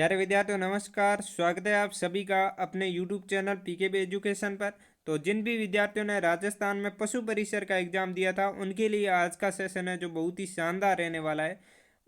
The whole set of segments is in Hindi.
प्यारे विद्यार्थियों नमस्कार। स्वागत है आप सभी का अपने यूट्यूब चैनल पीकेबी एजुकेशन पर। तो जिन भी विद्यार्थियों ने राजस्थान में पशु परिसर का एग्ज़ाम दिया था उनके लिए आज का सेशन है जो बहुत ही शानदार रहने वाला है।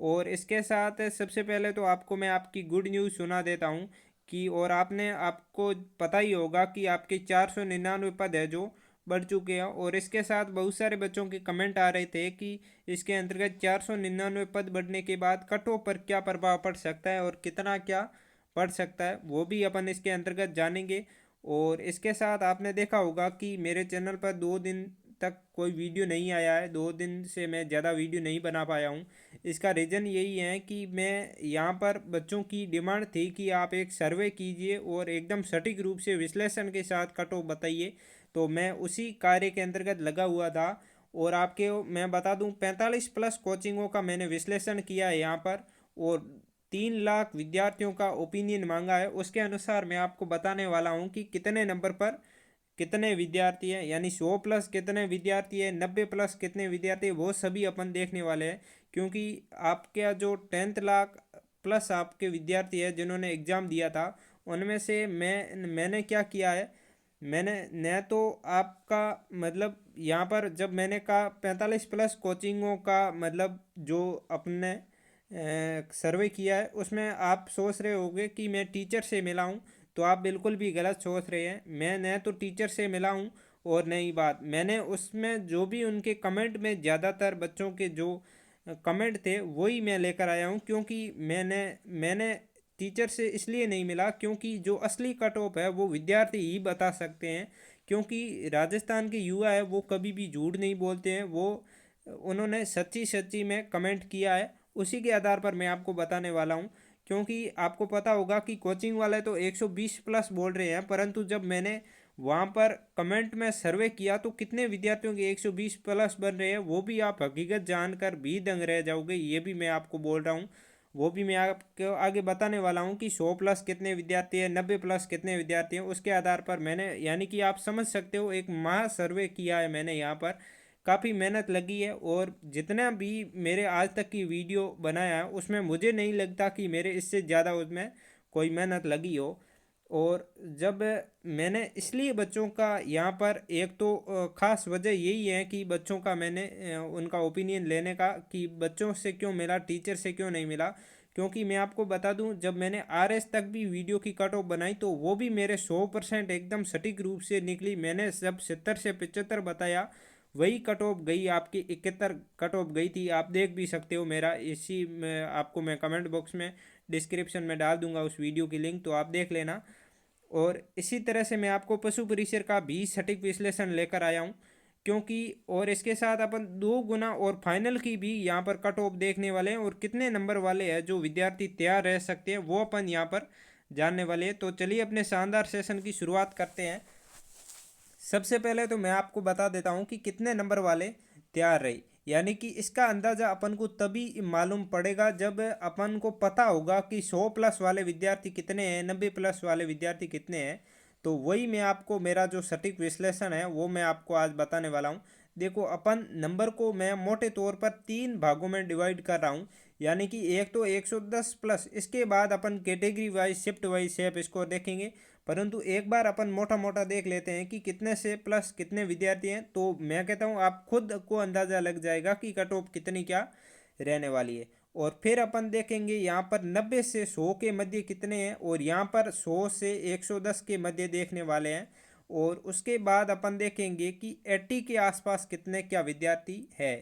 और इसके साथ सबसे पहले तो आपको मैं आपकी गुड न्यूज़ सुना देता हूँ कि और आपको पता ही होगा कि आपके 499 पद है जो बढ़ चुके हैं। और इसके साथ बहुत सारे बच्चों के कमेंट आ रहे थे कि इसके अंतर्गत 499 पद बढ़ने के बाद कट ऑफ पर क्या प्रभाव पड़ सकता है और कितना क्या पड़ सकता है वो भी अपन इसके अंतर्गत जानेंगे। और इसके साथ आपने देखा होगा कि मेरे चैनल पर 2 दिन तक कोई वीडियो नहीं आया है। 2 दिन से मैं ज़्यादा वीडियो नहीं बना पाया हूँ। इसका रीज़न यही है कि मैं यहाँ पर बच्चों की डिमांड थी कि आप एक सर्वे कीजिए और एकदम सटीक रूप से विश्लेषण के साथ कट ऑफ बताइए। तो मैं उसी कार्य के अंतर्गत लगा हुआ था। और आपके मैं बता दूं 45+ कोचिंगों का मैंने विश्लेषण किया है यहाँ पर। और 3 लाख विद्यार्थियों का ओपिनियन मांगा है। उसके अनुसार मैं आपको बताने वाला हूँ कि कितने नंबर पर कितने विद्यार्थी हैं, यानी 100+ कितने विद्यार्थी हैं, 90+ कितने विद्यार्थी हैं, वो सभी अपन देखने वाले हैं। क्योंकि आपके जो 10 लाख+ आपके विद्यार्थी हैं जिन्होंने एग्ज़ाम दिया था उनमें से मैंने क्या किया है। मैंने न तो आपका मतलब यहाँ पर जब मैंने कहा 45+ कोचिंगों का मतलब जो अपने सर्वे किया है उसमें आप सोच रहे होंगे कि मैं टीचर से मिला हूँ। तो आप बिल्कुल भी गलत सोच रहे हैं। मैं न तो टीचर से मिला हूँ और नई बात मैंने उसमें जो भी उनके कमेंट में ज़्यादातर बच्चों के जो कमेंट थे वही मैं लेकर आया हूँ। क्योंकि मैंने मैंने टीचर से इसलिए नहीं मिला क्योंकि जो असली कट ऑफ है वो विद्यार्थी ही बता सकते हैं। क्योंकि राजस्थान के युवा है वो कभी भी झूठ नहीं बोलते हैं। वो उन्होंने सच्ची सच्ची में कमेंट किया है, उसी के आधार पर मैं आपको बताने वाला हूँ। क्योंकि आपको पता होगा कि कोचिंग वाले तो 120+ बोल रहे हैं, परंतु जब मैंने वहाँ पर कमेंट में सर्वे किया तो कितने विद्यार्थियों के 120+ बन रहे हैं वो भी आप हकीकत जानकर भी दंग रह जाओगे। ये भी मैं आपको बोल रहा हूँ, वो भी मैं आपको आगे बताने वाला हूँ कि 100+ कितने विद्यार्थी हैं, 90+ कितने विद्यार्थी हैं। उसके आधार पर मैंने यानी कि आप समझ सकते हो एक महा सर्वे किया है मैंने यहाँ पर। काफ़ी मेहनत लगी है और जितना भी मेरे आज तक की वीडियो बनाया है उसमें मुझे नहीं लगता कि मेरे इससे ज़्यादा उसमें कोई मेहनत लगी हो। और जब मैंने इसलिए बच्चों का यहाँ पर एक तो ख़ास वजह यही है कि बच्चों का मैंने उनका ओपिनियन लेने का कि बच्चों से क्यों मिला, टीचर से क्यों नहीं मिला। क्योंकि मैं आपको बता दूं जब मैंने RS तक भी वीडियो की कट ऑफ बनाई तो वो भी मेरे 100% एकदम सटीक रूप से निकली। मैंने जब 70 से 75 बताया वही कट ऑफ गई, आपकी 71 कट ऑफ गई थी। आप देख भी सकते हो, मेरा इसी में आपको मैं कमेंट बॉक्स में डिस्क्रिप्शन में डाल दूंगा उस वीडियो की लिंक, तो आप देख लेना। और इसी तरह से मैं आपको पशु परिसर का भी सटीक विश्लेषण लेकर आया हूँ। क्योंकि और इसके साथ अपन 2 गुना और फाइनल की भी यहाँ पर कट ऑफ देखने वाले हैं और कितने नंबर वाले हैं जो विद्यार्थी तैयार रह सकते हैं वो अपन यहाँ पर जानने वाले हैं। तो चलिए अपने शानदार सेशन की शुरुआत करते हैं। सबसे पहले तो मैं आपको बता देता हूँ कि कितने नंबर वाले तैयार रहे। यानी कि इसका अंदाज़ा अपन को तभी मालूम पड़ेगा जब अपन को पता होगा कि 100+ वाले विद्यार्थी कितने हैं, 90+ वाले विद्यार्थी कितने हैं। तो वही मैं आपको मेरा जो सटीक विश्लेषण है वो मैं आपको आज बताने वाला हूँ। देखो अपन नंबर को मैं मोटे तौर पर 3 भागों में डिवाइड कर रहा हूँ। यानी कि एक तो 110+, इसके बाद अपन category wise shift wise shape इसको देखेंगे। परंतु एक बार अपन मोटा मोटा देख लेते हैं कि कितने से प्लस कितने विद्यार्थी हैं। तो मैं कहता हूँ आप खुद को अंदाज़ा लग जाएगा कि कट ऑफ कितनी क्या रहने वाली है। और फिर अपन देखेंगे यहाँ पर 90 से 100 के मध्य कितने हैं और यहाँ पर 100 से 110 के मध्य देखने वाले हैं। और उसके बाद अपन देखेंगे कि 80 के आसपास कितने क्या विद्यार्थी है।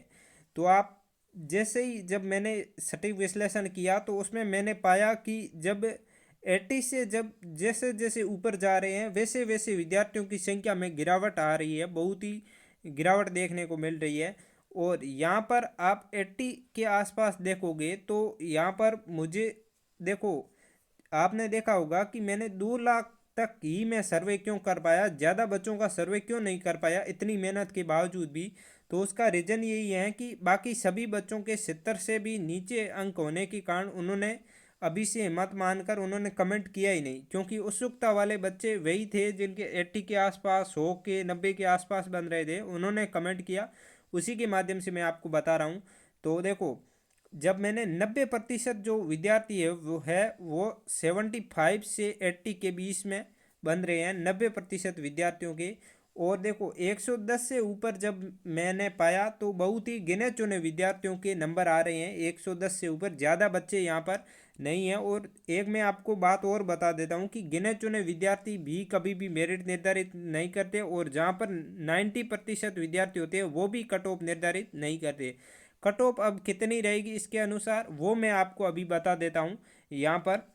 तो आप जैसे ही जब मैंने सटीक विश्लेषण किया तो उसमें मैंने पाया कि जब 80 से जब जैसे जैसे ऊपर जा रहे हैं वैसे वैसे विद्यार्थियों की संख्या में गिरावट आ रही है, बहुत ही गिरावट देखने को मिल रही है। और यहाँ पर आप 80 के आसपास देखोगे तो यहाँ पर मुझे देखो, आपने देखा होगा कि मैंने 2 लाख तक ही मैं सर्वे क्यों कर पाया, ज़्यादा बच्चों का सर्वे क्यों नहीं कर पाया इतनी मेहनत के बावजूद भी। तो उसका रीज़न यही है कि बाकी सभी बच्चों के 70 से भी नीचे अंक होने के कारण उन्होंने अभी से हिम्मत मानकर उन्होंने कमेंट किया ही नहीं। क्योंकि उत्सुकता वाले बच्चे वही थे जिनके 80 के आसपास, 100 के, 90 के आसपास बन रहे थे, उन्होंने कमेंट किया। उसी के माध्यम से मैं आपको बता रहा हूँ। तो देखो जब मैंने 90% जो विद्यार्थी है वो 75 से 80 के बीच में बन रहे हैं, 90% विद्यार्थियों के। और देखो 110 से ऊपर जब मैंने पाया तो बहुत ही गिने चुने विद्यार्थियों के नंबर आ रहे हैं, 110 से ऊपर ज़्यादा बच्चे यहाँ पर नहीं है। और एक मैं आपको बात और बता देता हूँ कि गिने चुने विद्यार्थी भी कभी भी मेरिट निर्धारित नहीं करते, और जहाँ पर 90% विद्यार्थी होते हैं वो भी कट ऑफ निर्धारित नहीं करते। कट ऑफ अब कितनी रहेगी इसके अनुसार वो मैं आपको अभी बता देता हूँ। यहाँ पर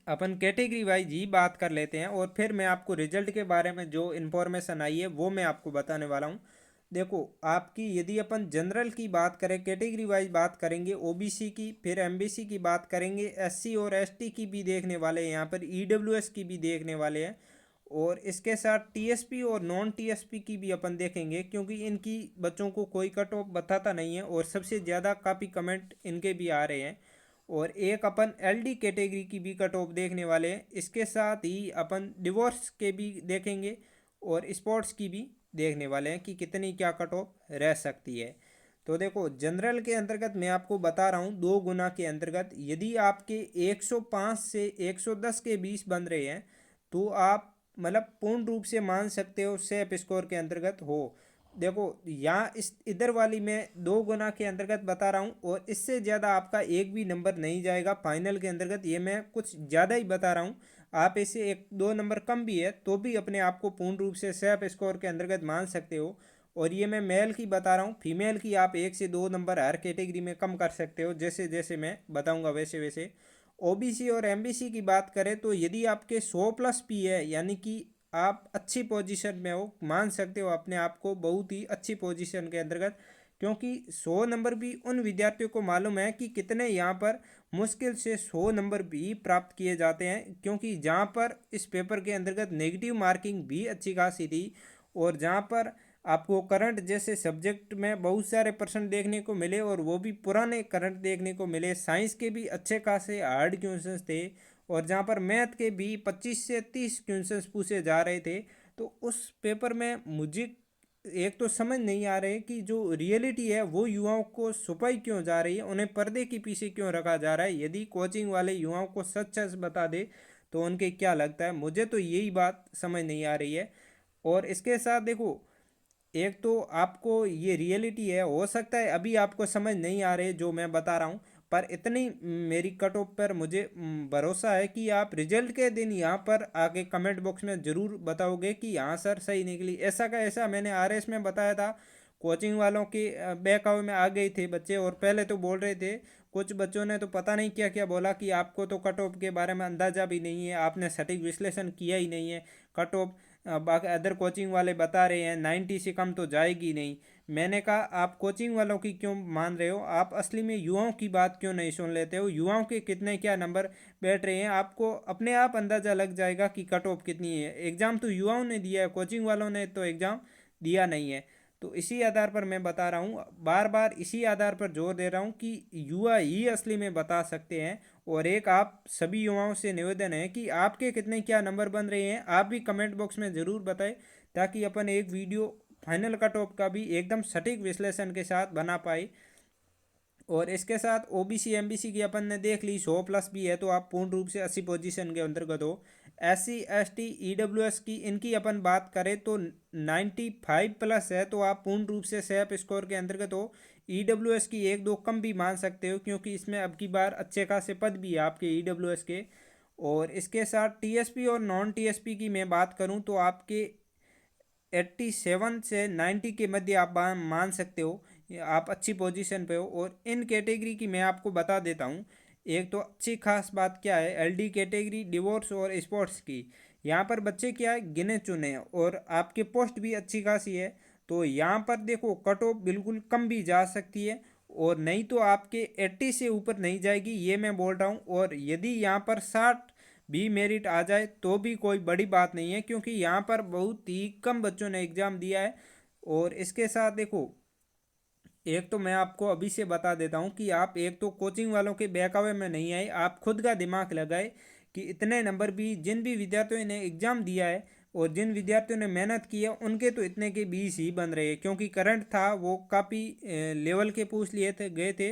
अपन कैटेगरी वाइज ही बात कर लेते हैं, और फिर मैं आपको रिजल्ट के बारे में जो इन्फॉर्मेशन आई है वो मैं आपको बताने वाला हूँ। देखो आपकी यदि अपन जनरल की बात करें, कैटेगरी वाइज बात करेंगे, ओबीसी की, फिर एमबीसी की बात करेंगे, एससी और एसटी की भी देखने वाले हैं, यहाँ पर ईडब्ल्यूएस की भी देखने वाले हैं, और इसके साथ टीएसपी और नॉन टीएसपी की भी अपन देखेंगे, क्योंकि इनकी बच्चों को कोई कट ऑफ बताता नहीं है और सबसे ज़्यादा काफ़ी कमेंट इनके भी आ रहे हैं। और एक अपन एलडी कैटेगरी की भी कट ऑफ देखने वाले हैं। इसके साथ ही अपन डिवोर्स के भी देखेंगे और स्पोर्ट्स की भी देखने वाले हैं कि कितनी क्या कट ऑफ रह सकती है। तो देखो जनरल के अंतर्गत मैं आपको बता रहा हूँ, 2 गुना के अंतर्गत यदि आपके 105 से 110 के बीच बन रहे हैं तो आप मतलब पूर्ण रूप से मान सकते हो सेफ स्कोर के अंतर्गत हो। देखो यहाँ इस इधर वाली मैं 2 गुना के अंतर्गत बता रहा हूँ, और इससे ज़्यादा आपका एक भी नंबर नहीं जाएगा फाइनल के अंतर्गत, ये मैं कुछ ज़्यादा ही बता रहा हूँ। आप इसे 1-2 नंबर कम भी है तो भी अपने आप को पूर्ण रूप से सेफ स्कोर के अंतर्गत मान सकते हो। और ये मैं मेल की बता रहा हूँ, फीमेल की आप 1 से 2 नंबर हर कैटेगरी में कम कर सकते हो, जैसे जैसे मैं बताऊँगा वैसे वैसे। ओबीसी और एमबीसी की बात करें तो यदि आपके 100+ पी है, यानी कि आप अच्छी पोजीशन में हो, मान सकते हो अपने आप को बहुत ही अच्छी पोजीशन के अंतर्गत, क्योंकि 100 नंबर भी उन विद्यार्थियों को मालूम है कि कितने यहाँ पर मुश्किल से 100 नंबर भी प्राप्त किए जाते हैं, क्योंकि जहाँ पर इस पेपर के अंतर्गत नेगेटिव मार्किंग भी अच्छी खासी थी, और जहाँ पर आपको करंट जैसे सब्जेक्ट में बहुत सारे प्रश्न देखने को मिले, और वो भी पुराने करंट देखने को मिले। साइंस के भी अच्छे खासे हार्ड क्वेश्चंस थे, और जहाँ पर मैथ के भी 25 से 30 क्वेश्चंस पूछे जा रहे थे। तो उस पेपर में मुझे एक तो समझ नहीं आ रही कि जो रियलिटी है वो युवाओं को छुपाई क्यों जा रही है, उन्हें पर्दे के पीछे क्यों रखा जा रहा है। यदि कोचिंग वाले युवाओं को सच सच बता दे तो उनके क्या लगता है, मुझे तो यही बात समझ नहीं आ रही है। और इसके साथ देखो, एक तो आपको ये रियलिटी है, हो सकता है अभी आपको समझ नहीं आ रहे जो मैं बता रहा हूँ, पर इतनी मेरी कट ऑफ पर मुझे भरोसा है कि आप रिजल्ट के दिन यहाँ पर आके कमेंट बॉक्स में ज़रूर बताओगे कि हाँ सर सही निकली। ऐसा का ऐसा मैंने आरएस में बताया था, कोचिंग वालों के बहकावे में आ गए थे बच्चे, और पहले तो बोल रहे थे कुछ बच्चों ने तो पता नहीं क्या क्या बोला कि आपको तो कट ऑफ के बारे में अंदाज़ा भी नहीं है, आपने सटीक विश्लेषण किया ही नहीं है। कट ऑफ बाकी अदर कोचिंग वाले बता रहे हैं 90 से कम तो जाएगी नहीं। मैंने कहा आप कोचिंग वालों की क्यों मान रहे हो, आप असली में युवाओं की बात क्यों नहीं सुन लेते हो, युवाओं के कितने क्या नंबर बैठ रहे हैं, आपको अपने आप अंदाज़ा लग जाएगा कि कट ऑफ कितनी है। एग्ज़ाम तो युवाओं ने दिया है, कोचिंग वालों ने तो एग्ज़ाम दिया नहीं है। तो इसी आधार पर मैं बता रहा हूँ, बार बार इसी आधार पर जोर दे रहा हूँ कि युवा ही असली में बता सकते हैं। और एक आप सभी युवाओं से निवेदन है कि आपके कितने क्या नंबर बन रहे हैं, आप भी कमेंट बॉक्स में ज़रूर बताएं, ताकि अपन एक वीडियो फाइनल कट ऑफ का भी एकदम सटीक विश्लेषण के साथ बना पाए। और इसके साथ ओबीसी एमबीसी की अपन ने देख ली, 100+ भी है तो आप पूर्ण रूप से 80 पोजीशन के अंतर्गत हो। एससी एसटी ईडब्ल्यूएस की इनकी अपन बात करें तो 95+ है तो आप पूर्ण रूप से सेफ स्कोर के अंतर्गत हो। ईडब्ल्यूएस की 1-2 कम भी मान सकते हो, क्योंकि इसमें अब की बार अच्छे खासे पद भी है आपके ईडब्ल्यूएस के। और इसके साथ टीएसपी और नॉन टीएसपी की मैं बात करूं तो आपके 87 से 90 के मध्य आप मान सकते हो, आप अच्छी पोजीशन पे हो। और इन कैटेगरी की मैं आपको बता देता हूँ, एक तो अच्छी खास बात क्या है, एलडी कैटेगरी, डिवोर्स और स्पोर्ट्स की, यहाँ पर बच्चे क्या है गिने चुने हैं, और आपके पोस्ट भी अच्छी खासी है। तो यहाँ पर देखो कट ऑफ बिल्कुल कम भी जा सकती है, और नहीं तो आपके 80 से ऊपर नहीं जाएगी, ये मैं बोल रहा हूँ। और यदि यहाँ पर 60 भी मेरिट आ जाए तो भी कोई बड़ी बात नहीं है, क्योंकि यहाँ पर बहुत ही कम बच्चों ने एग्ज़ाम दिया है। और इसके साथ देखो, एक तो मैं आपको अभी से बता देता हूँ कि आप एक तो कोचिंग वालों के बहकावे में नहीं आए, आप खुद का दिमाग लगाए कि इतने नंबर भी जिन भी विद्यार्थियों ने एग्ज़ाम दिया है और जिन विद्यार्थियों ने मेहनत की है उनके तो इतने के 20 ही बन रहे हैं, क्योंकि करंट था वो काफ़ी लेवल के पूछ लिए थे गए थे।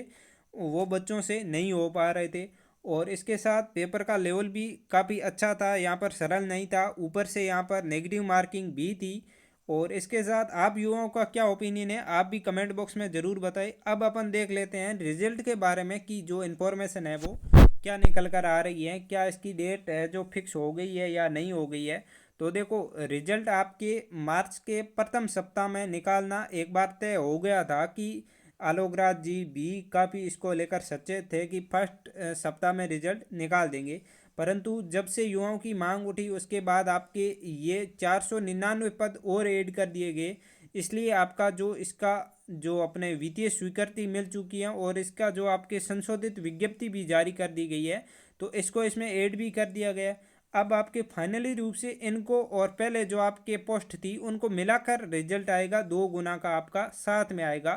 वो बच्चों से नहीं हो पा रहे थे। और इसके साथ पेपर का लेवल भी काफ़ी अच्छा था, यहाँ पर सरल नहीं था, ऊपर से यहाँ पर नेगेटिव मार्किंग भी थी। और इसके साथ आप युवाओं का क्या ओपिनियन है, आप भी कमेंट बॉक्स में ज़रूर बताएं। अब अपन देख लेते हैं रिजल्ट के बारे में कि जो इन्फॉर्मेशन है वो क्या निकल कर आ रही है, क्या इसकी डेट है जो फिक्स हो गई है या नहीं हो गई है। तो देखो, रिजल्ट आपके मार्च के प्रथम सप्ताह में निकालना एक बार तय हो गया था कि आलोक राज जी भी काफ़ी इसको लेकर सचेत थे कि फर्स्ट सप्ताह में रिजल्ट निकाल देंगे। परंतु जब से युवाओं की मांग उठी उसके बाद आपके ये 499 पद और ऐड कर दिए गए। इसलिए आपका जो इसका जो अपने वित्तीय स्वीकृति मिल चुकी है और इसका जो आपके संशोधित विज्ञप्ति भी जारी कर दी गई है, तो इसको इसमें ऐड भी कर दिया गया। अब आपके फाइनली रूप से इनको और पहले जो आपके पोस्ट थी उनको मिलाकर रिजल्ट आएगा, 2 गुना का आपका साथ में आएगा।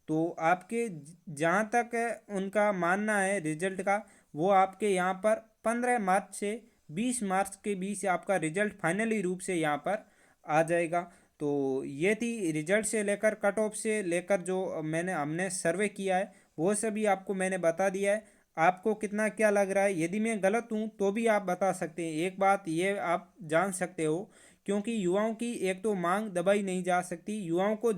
तो आपके जहाँ तक उनका मानना है रिजल्ट का, वो आपके यहाँ पर 15 मार्च से 20 मार्च के बीच आपका रिजल्ट फाइनली रूप से यहाँ पर आ जाएगा। तो ये थी रिजल्ट से लेकर कट ऑफ से लेकर जो हमने सर्वे किया है वो सभी आपको मैंने बता दिया है। आपको कितना क्या लग रहा है, यदि मैं गलत हूँ तो भी आप बता सकते हैं। एक बात ये आप जान सकते हो, क्योंकि युवाओं की एक तो मांग दबाई नहीं जा सकती। युवाओं को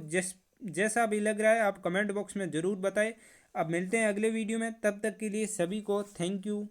जैसा भी लग रहा है आप कमेंट बॉक्स में ज़रूर बताएं। अब मिलते हैं अगले वीडियो में, तब तक के लिए सभी को थैंक यू।